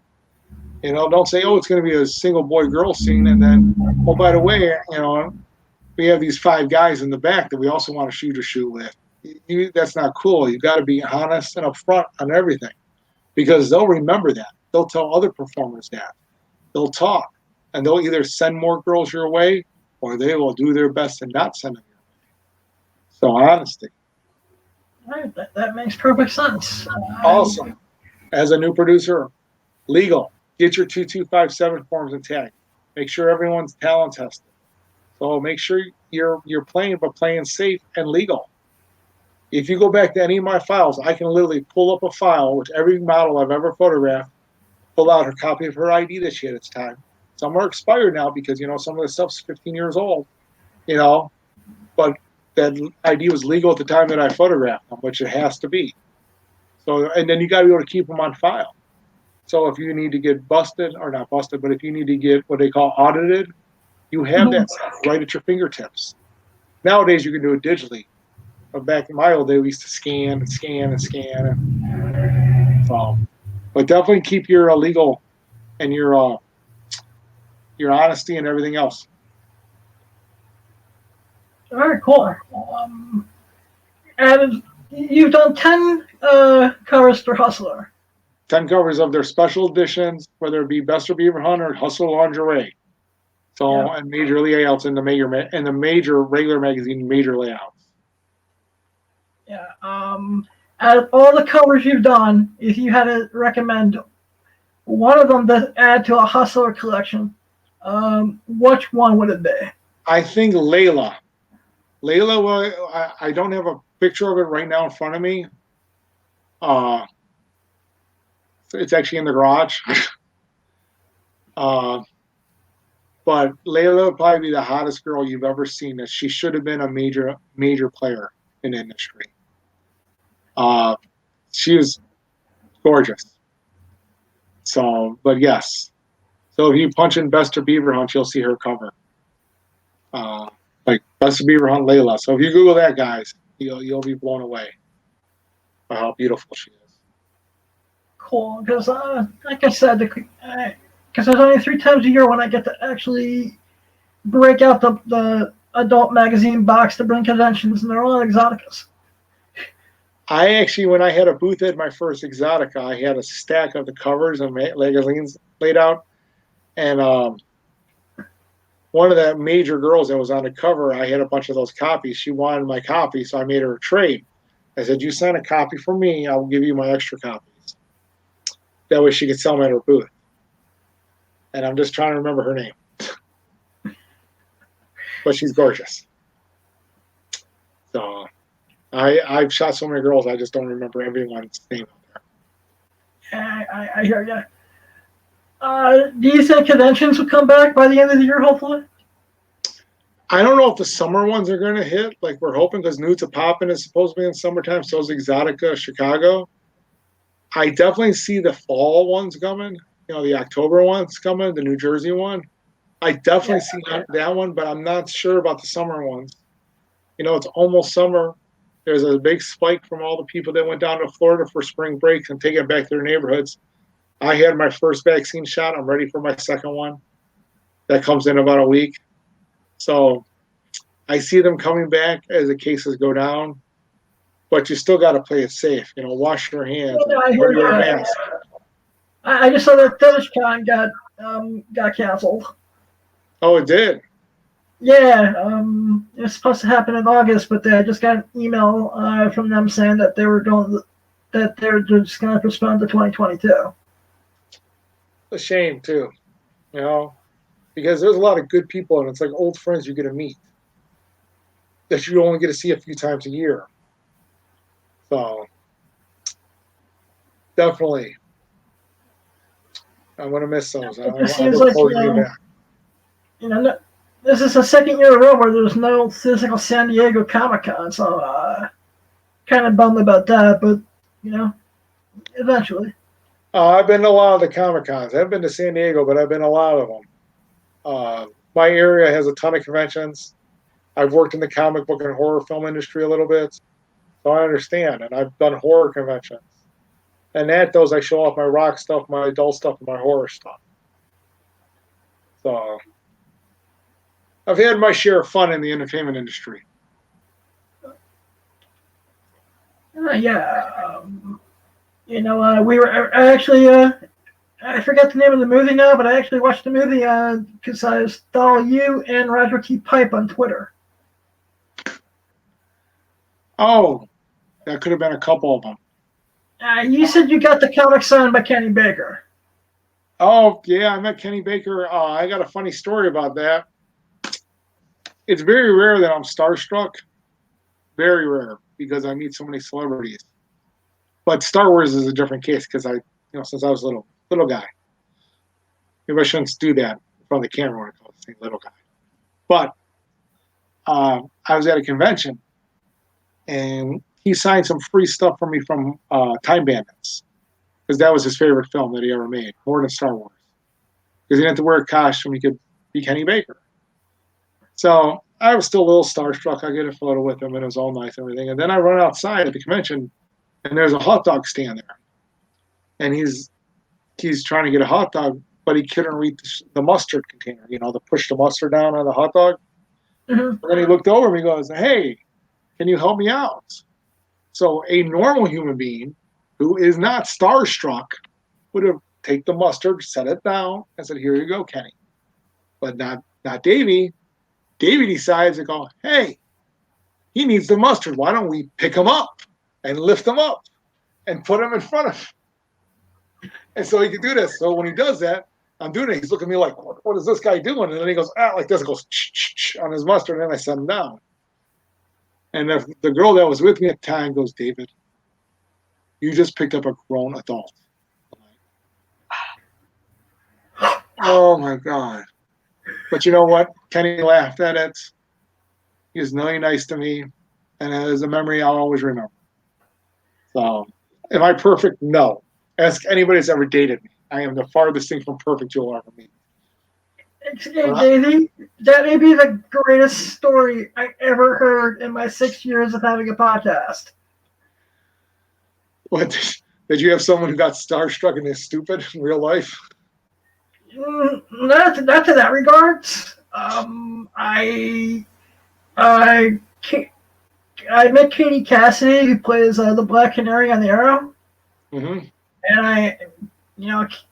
You know, don't say, oh, it's going to be a single boy girl scene. And then, oh, by the way, you know, we have these 5 guys in the back that we also want to shoot with. That's not cool. You got to be honest and upfront on everything because they'll remember that. They'll tell other performers that. They'll talk and they'll either send more girls your way or they will do their best to not send them your way. So honesty. All right, that makes perfect sense. Also, as a new producer, legal. Get your 2257 forms and tag. Make sure everyone's talent tested. So make sure you're playing, but playing safe and legal. If you go back to any of my files, I can literally pull up a file with every model I've ever photographed, pull out her copy of her ID that she had at the time. Some are expired now because, you know, some of the stuff's 15 years old, you know, but that ID was legal at the time that I photographed them, which it has to be. So, and then you got to be able to keep them on file. So if you need to get busted, or not busted, but if you need to get what they call audited, you have that stuff right at your fingertips. Nowadays, you can do it digitally. But back in my old day, we used to scan and scan and scan. But definitely keep your legal and your honesty and everything else. All right, cool. And you've done 10 covers for Hustler. 10 covers of their special editions, whether it be Best of Beaver Hunt or Hustle Lingerie. So, and major layouts in the major regular magazine major layouts. Yeah. Out of all the covers you've done, if you had to recommend one of them to add to a Hustler collection, which one would it be? I think Layla. Layla, I don't have a picture of it right now in front of me. It's actually in the garage. But Layla would probably be the hottest girl you've ever seen. That she should have been a major player in the industry. She was gorgeous. So, but yes. So if you punch in Best of Beaver Hunt, you'll see her cover. Like Best of Beaver Hunt Layla. So if you Google that, guys, you'll be blown away by how beautiful she is. Cool, because like I said, because there's only 3 times a year when I get to actually break out the adult magazine box to bring conventions, and they're all Exoticas. I actually, when I had a booth at my first Exotica, I had a stack of the covers and magazines laid out, and one of the major girls that was on the cover, I had a bunch of those copies. She wanted my copy, so I made her a trade. I said, "You sign a copy for me, I'll give you my extra copies." That way she could sell them at her booth. And I'm just trying to remember her name. But she's gorgeous. So I've shot so many girls, I just don't remember everyone's name out there. Yeah, I hear you. Do you think conventions will come back by the end of the year, hopefully? I don't know if the summer ones are going to hit like we're hoping, because Nudes of Poppin' is supposed to be in summertime, so is Exotica Chicago. I definitely see the fall ones coming, the October ones coming, the New Jersey one. I definitely see that one, but I'm not sure about the summer ones. It's almost summer. There's a big spike from all the people that went down to Florida for spring breaks and taking it back to their neighborhoods. I had my first vaccine shot. I'm ready for my second one. That comes in about a week. So I see them coming back as the cases go down. But you still got to play it safe. Wash your hands. I hear you. Mask. I just saw that FetishCon got canceled. Oh, it did? Yeah, it was supposed to happen in August, but I just got an email from them saying that they're just going to postpone to 2022. A shame too, because there's a lot of good people, and it's like old friends you get to meet that you only get to see a few times a year. So definitely, I'm gonna miss those. It seems like this is the second year in a row where there's no physical San Diego Comic-Con, so kind of bummed about that. But eventually. I've been to a lot of the Comic-Cons. I haven't been to San Diego, but I've been to a lot of them. My area has a ton of conventions. I've worked in the comic book and horror film industry a little bit, so I understand. And I've done horror conventions. And at those, I show off my rock stuff, my adult stuff, and my horror stuff. So I've had my share of fun in the entertainment industry. We were actually, I forget the name of the movie now, but I actually watched the movie because I saw you and Roger T. Pipe on Twitter. Oh, that could have been a couple of them. You said you got the comic signed by Kenny Baker. Oh, yeah, I met Kenny Baker. I got a funny story about that. It's very rare that I'm starstruck. Very rare, because I meet so many celebrities. But Star Wars is a different case, because since I was a little guy. Maybe I shouldn't do that in front of the camera when I call this thing little guy. But I was at a convention, and he signed some free stuff for me from Time Bandits, because that was his favorite film that he ever made, more than Star Wars. Because he didn't have to wear a costume, he could be Kenny Baker. So I was still a little starstruck. I get a photo with him, and it was all nice and everything. And then I run outside at the convention, and there's a hot dog stand there. And he's trying to get a hot dog, but he couldn't reach the mustard container, the push the mustard down on the hot dog. Mm-hmm. And then he looked over and he goes, "Hey, can you help me out?" So a normal human being who is not starstruck would have take the mustard, set it down, and said, "Here you go, Kenny." But not Davie. Davie decides to go, "Hey, he needs the mustard. Why don't we pick him up and lift him up and put him in front of him?" And so he could do this. So when he does that, I'm doing it. He's looking at me like, what is this guy doing? And then he goes, like this, and goes on his mustard, and then I set him down. And the girl that was with me at the time goes, "David, you just picked up a grown adult." Oh my God. But you know what? Kenny laughed at it. He was really nice to me. And it is a memory I'll always remember. So, am I perfect? No. Ask anybody that's ever dated me. I am the farthest thing from perfect you'll ever meet. Hey, Davey, that may be the greatest story I ever heard in my 6 years of having a podcast. What? Did you have someone who got starstruck and is stupid in real life? Not to that regards. I met Katie Cassidy, who plays the Black Canary on the Arrow, Mm-hmm. and I,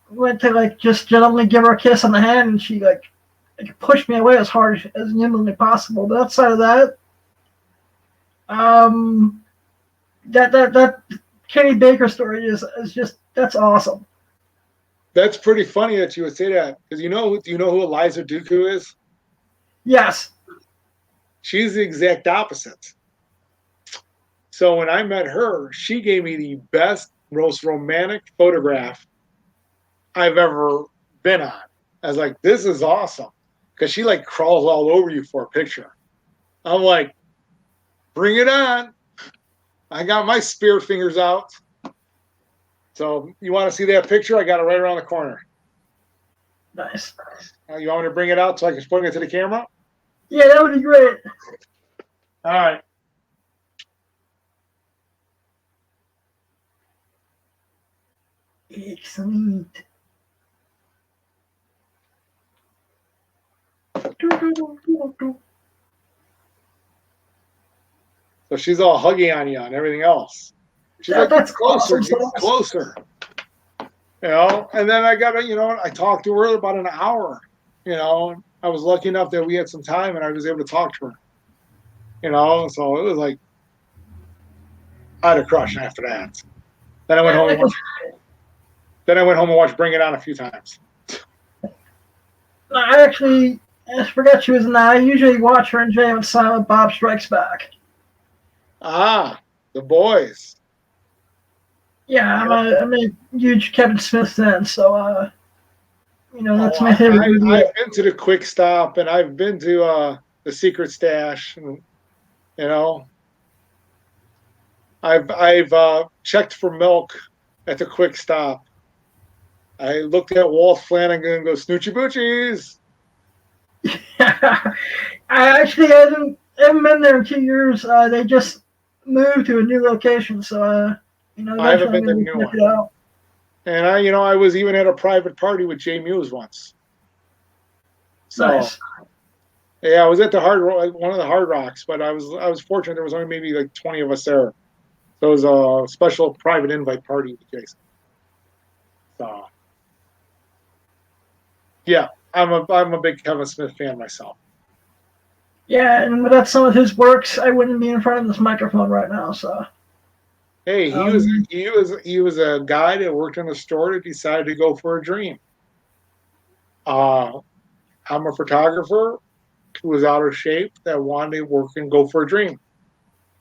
went to like just gently give her a kiss on the hand, and she like pushed me away as hard as humanly possible. But outside of that, that Kenny Baker story is just that's awesome. That's pretty funny that you would say that, because do you know who Eliza Duku is? Yes. She's the exact opposite. So when I met her, she gave me the best, most romantic photograph I've ever been on. I was like, this is awesome. Because she like crawls all over you for a picture. I'm like, bring it on. I got my spirit fingers out. So you want to see that picture? I got it right around the corner. Nice. You want me to bring it out so I can point it to the camera? Yeah, that would be great. All right. Excellent. So she's all huggy on you and everything else. She's like, that's closer, awesome. get closer. And then I got I talked to her about an hour. I was lucky enough that we had some time and I was able to talk to her. So it was like I had a crush after that. Then I went home and watched Bring It On a few times. I forgot she was in that. I usually watch her and Jay and Silent Bob Strikes Back. Ah, The Boys. Yeah, I'm a huge Kevin Smith fan, so that's my favorite movie. I've been to the Quick Stop and I've been to the Secret Stash, and I've checked for milk at the Quick Stop. I looked at Walt Flanagan and go, Snoochie Boochies. I actually haven't been there in 2 years. They just moved to a new location, so I haven't been to the new one. And I was even at a private party with Jay Muse once. So, nice. Yeah, I was at one of the Hard Rocks, but I was fortunate there was only maybe like 20 of us there. So it was a special private invite party with Jason. So, yeah, I'm a big Kevin Smith fan myself. Yeah, and without some of his works, I wouldn't be in front of this microphone right now. So, hey, he was a guy that worked in a store that decided to go for a dream. I'm a photographer who was out of shape that wanted to work and go for a dream.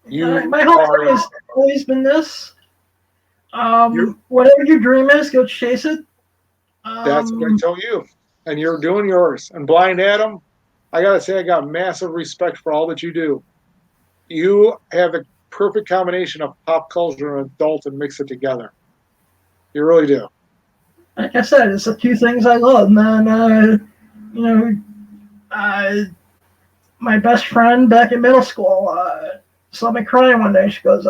My whole thing has always been this. Whatever your dream is, go chase it. That's what I tell you. And you're doing yours. And Blind Adam, I got to say, I got massive respect for all that you do. You have a perfect combination of pop culture and adult and mix it together. You really do. Like I said, it's the two things I love, man. My best friend back in middle school saw me crying one day. She goes,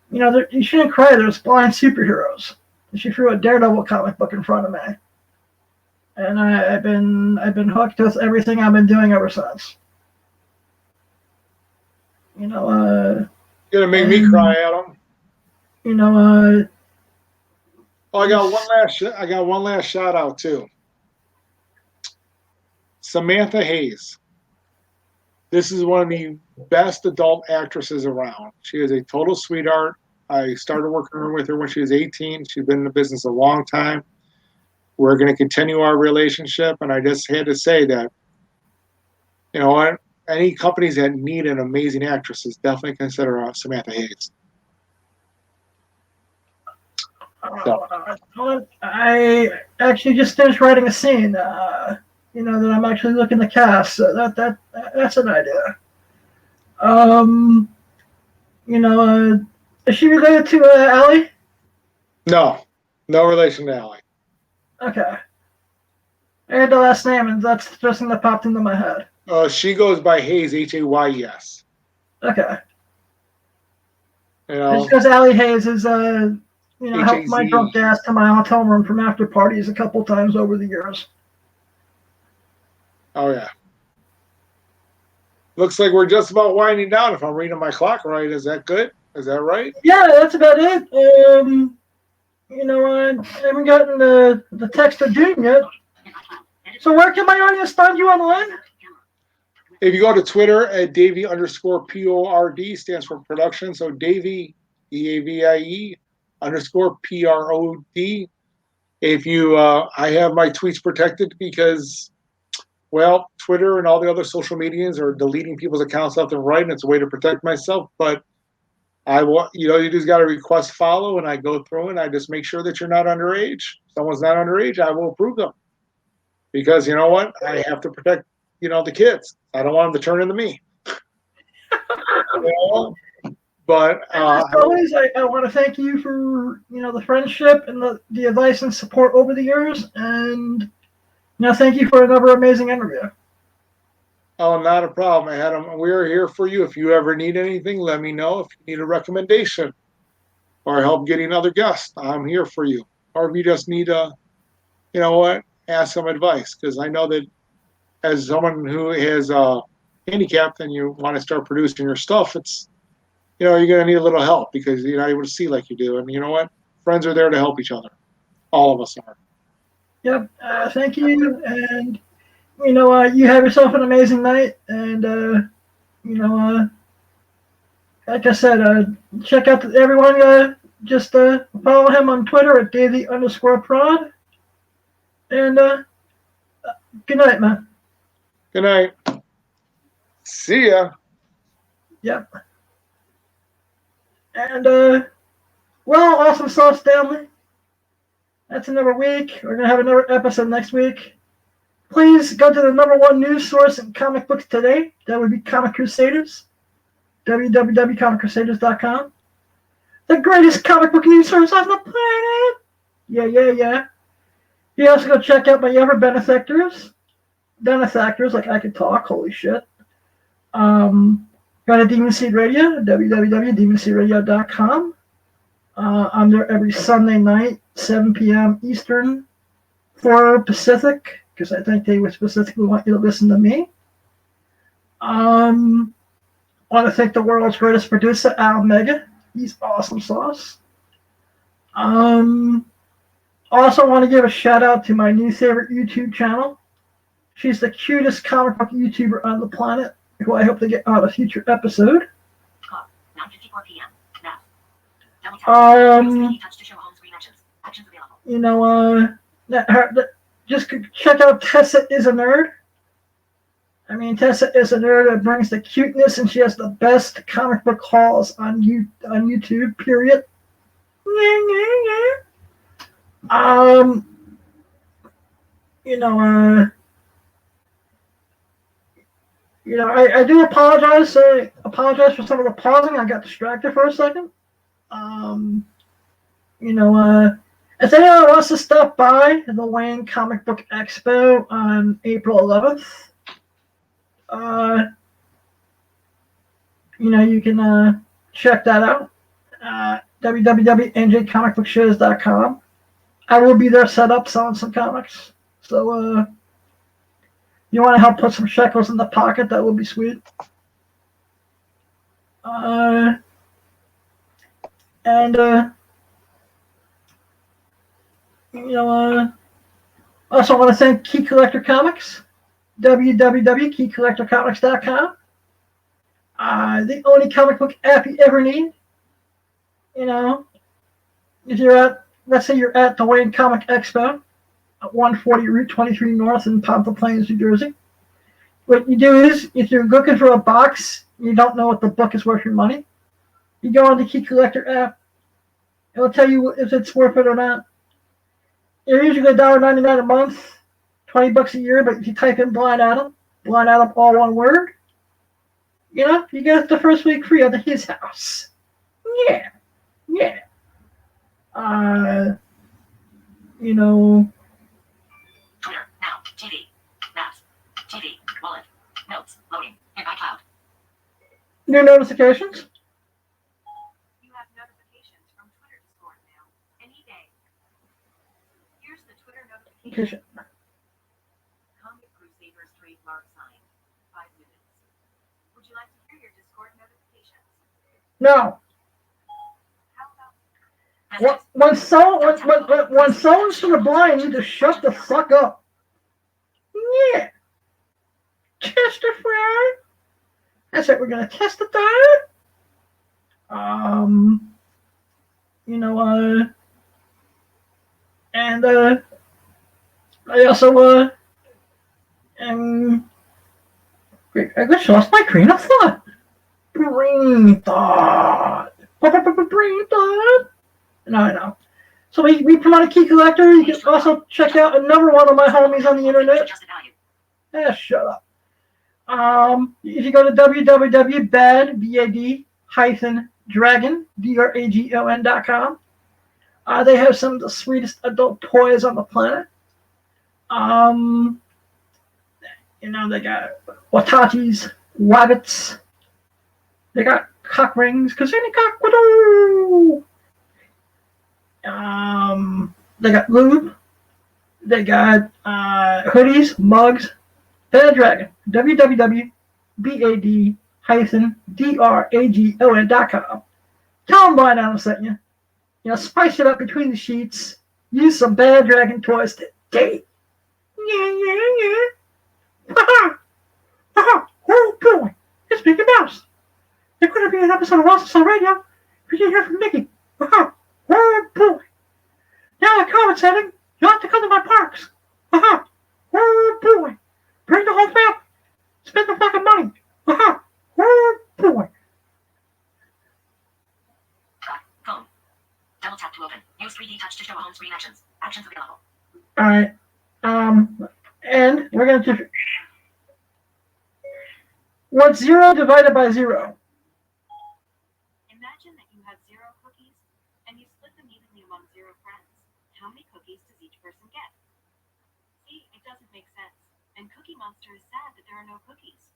you shouldn't cry. There's blind superheroes. And she threw a Daredevil comic book in front of me. And I've been hooked with everything I've been doing ever since. You're gonna make me cry, Adam. Oh, I got one last shout out too. Samantha Hayes. This is one of the best adult actresses around. She is a total sweetheart. I started working with her when she was 18. She's been in the business a long time. We're going to continue our relationship, and I just had to say that, you know what? Any companies that need an amazing actress is definitely consider Samantha Hayes. I actually just finished writing a scene. You know, that I'm actually looking to cast. So that's an idea. You know, is she related to Allie? No relation to Allie. Okay. I heard the last name, and that's the first thing that popped into my head. She goes by Hayes, Hayes. Okay. You know, Just because Allie Hayes is, you know, helped my H-A-Z. drunk gas to my hotel room from after parties a couple times over the years. Oh yeah. Looks like we're just about winding down. If I'm reading my clock right, is that good? Is that right? Yeah, that's about it. You know, I haven't gotten the text of June yet. So where can my audience find you online? If you go to Twitter at Davie_PORD, stands for production. So Davie, DAVIE _PROD. If you, I have my tweets protected because, well, Twitter and all the other social medias are deleting people's accounts left and right, and it's a way to protect myself. But I want, you know, you just got to request follow, and I go through and I just make sure that you're not underage. If someone's not underage, I will approve them. Because you know what? I have to protect, you know, the kids. I don't want them to turn into me. You know? But as always, I want to thank you for, you know, the friendship and the advice and support over the years, and, you know, thank you for another amazing interview. oh, not a problem, Adam. We're here for you. If you ever need anything, let me know. If you need a recommendation or help getting other guests, I'm here for you. Or if you just need you know what, ask some advice, because I know that as someone who has handicapped and you want to start producing your stuff, it's, you know, you're going to need a little help because you're not able to see like you do. And you know what? Friends are there to help each other. All of us are. Yep. Thank you, and, you know, you have yourself an amazing night, and, you know, like I said, check out everyone. Just follow him on Twitter at Davie_Prod, and good night, man. Good night. See ya. Yep. And, well, awesome sauce family. That's another week. We're going to have another episode next week. Please go to the #1 news source in comic books today. That would be Comic Crusaders. www.comiccrusaders.com. The greatest comic book news source on the planet. Yeah. You also go check out my other benefactors, like I could talk, holy shit. Go to Demon Seed Radio, www.demonseedradio.com. I'm there every Sunday night, 7 p.m. Eastern, 4 Pacific, because I think they would specifically want you to listen to me. I want to thank the world's greatest producer, Al Mega. He's awesome sauce. Also want to give a shout out to my new favorite YouTube channel. She's the cutest comic book YouTuber on the planet, who I hope to get on a future episode. 9:54 p.m. Now. You know, just check out Tessa is a Nerd. I mean, Tessa is a nerd that brings the cuteness, and she has the best comic book hauls on YouTube. Period. I do apologize. I apologize for some of the pausing. I got distracted for a second. If anyone wants to stop by the Wayne Comic Book Expo on April 11th, you can check that out. www.njcomicbookshows.com. I will be there set up selling some comics. So, you want to help put some shekels in the pocket, that would be sweet. Also want to thank Key Collector Comics, www.keycollectorcomics.com. The only comic book app you ever need. If you're at, let's say you're at the Wayne Comic Expo at 140 Route 23 North in Pompano Plains, New Jersey. What you do is, if you're looking for a box, you don't know what the book is worth your money, you go on the Key Collector app. It'll tell you if it's worth it or not. They're usually $1.99 a month, $20 a year, but if you type in Blind Adam all one word, you get the first week free under his house. Yeah. Twitter, now, TV, Maps, TV, Wallet, Notes, loading, and iCloud. New notifications. You have notifications from Twitter Discord now, any day. Here's the Twitter notification. Comic Crusaders trademark sign, 5 minutes. Would you like to hear your Discord notifications? No. When someone's to the blind, you just shut the fuck up. Yeah. Test it, friend. That's it. We're gonna test it there. And I also I just lost my train of thought. Brain thought. No. So we promote a Key Collector. You can also check out another one of my homies on the internet. Shut up. If you go to www.bad-dragon.com, they have some of the sweetest adult toys on the planet. They got Watatis, rabbits. They got cock rings, Cassini cock-a-doo. They got lube. They got hoodies, mugs. Bad Dragon. www.bad-dragon.com. Tell them Blind Adam sent you. Spice it up between the sheets. Use some Bad Dragon toys today. Yeah. Oh boy, it's Mickey Mouse. There could be an episode of Autumnsouth Radio. We can hear from Mickey. Oh boy. Now the comment setting, you'll have to come to my parks. Oh boy. Bring the whole family. Spend the fucking money. Oh boy. Phone. Double tap to open. Use 3D touch to show home screen actions. Actions available. Alright. And we're going to... What's 0 divided by 0? Imagine that you have 0 cookies, and you split them evenly among 0 friends. How many cookies does each person get? See, it doesn't make sense. And Cookie Monster is sad that there are no cookies.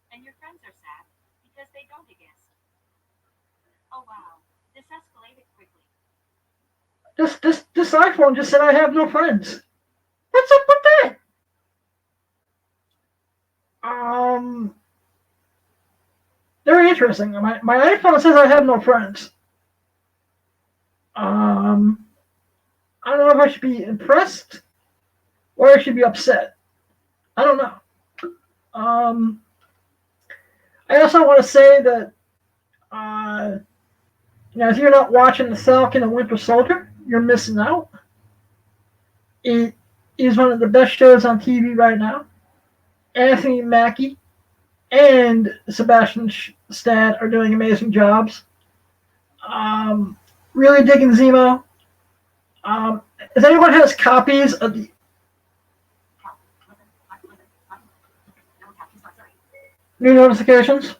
And your friends are sad because they don't exist. Oh wow, this escalated quickly. This iPhone just said I have no friends. What's up with that? Very interesting. My iPhone says I have no friends. I don't know if I should be impressed or I should be upset. I don't know. I also want to say that if you're not watching The Falcon and Winter Soldier, you're missing out. It is one of the best shows on TV right now. Anthony Mackie and Sebastian Stan are doing amazing jobs. Really digging Zemo. If anyone has copies of the new notifications,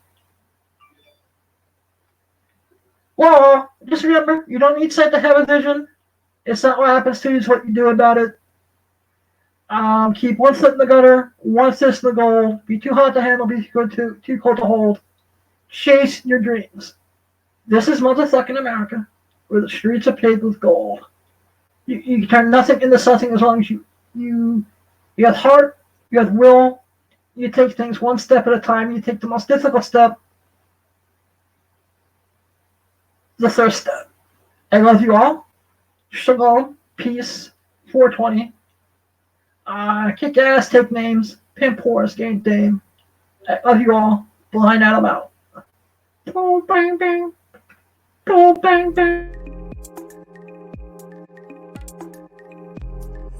well, just remember, you don't need sight to have a vision. It's not what happens to you, it's what you do about it. Keep one foot in the gutter, one fist in the goal. Be too hot to handle, be too cold to hold. Chase your dreams. This is motherfucking America, where the streets are paved with gold. You can turn nothing into something as long as you have heart, you have will. You take things one step at a time. You take the most difficult step, the first step. I love you all. Shalom, peace, 420. Kick ass, take names, pimp horse, game dame. I love you all. Blind out about. Boom, bang, bang. Boom, bang, bang.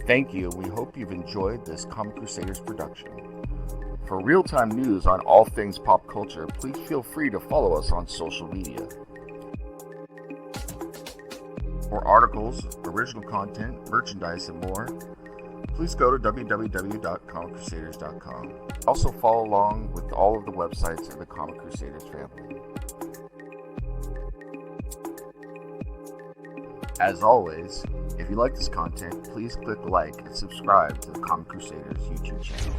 Thank you. We hope you've enjoyed this Comic Crusaders production. For real-time news on all things pop culture, please feel free to follow us on social media. For articles, original content, merchandise, and more, please go to www.comiccrusaders.com. Also follow along with all of the websites of the Comic Crusaders family. As always, if you like this content, please click like and subscribe to the Comic Crusaders YouTube channel.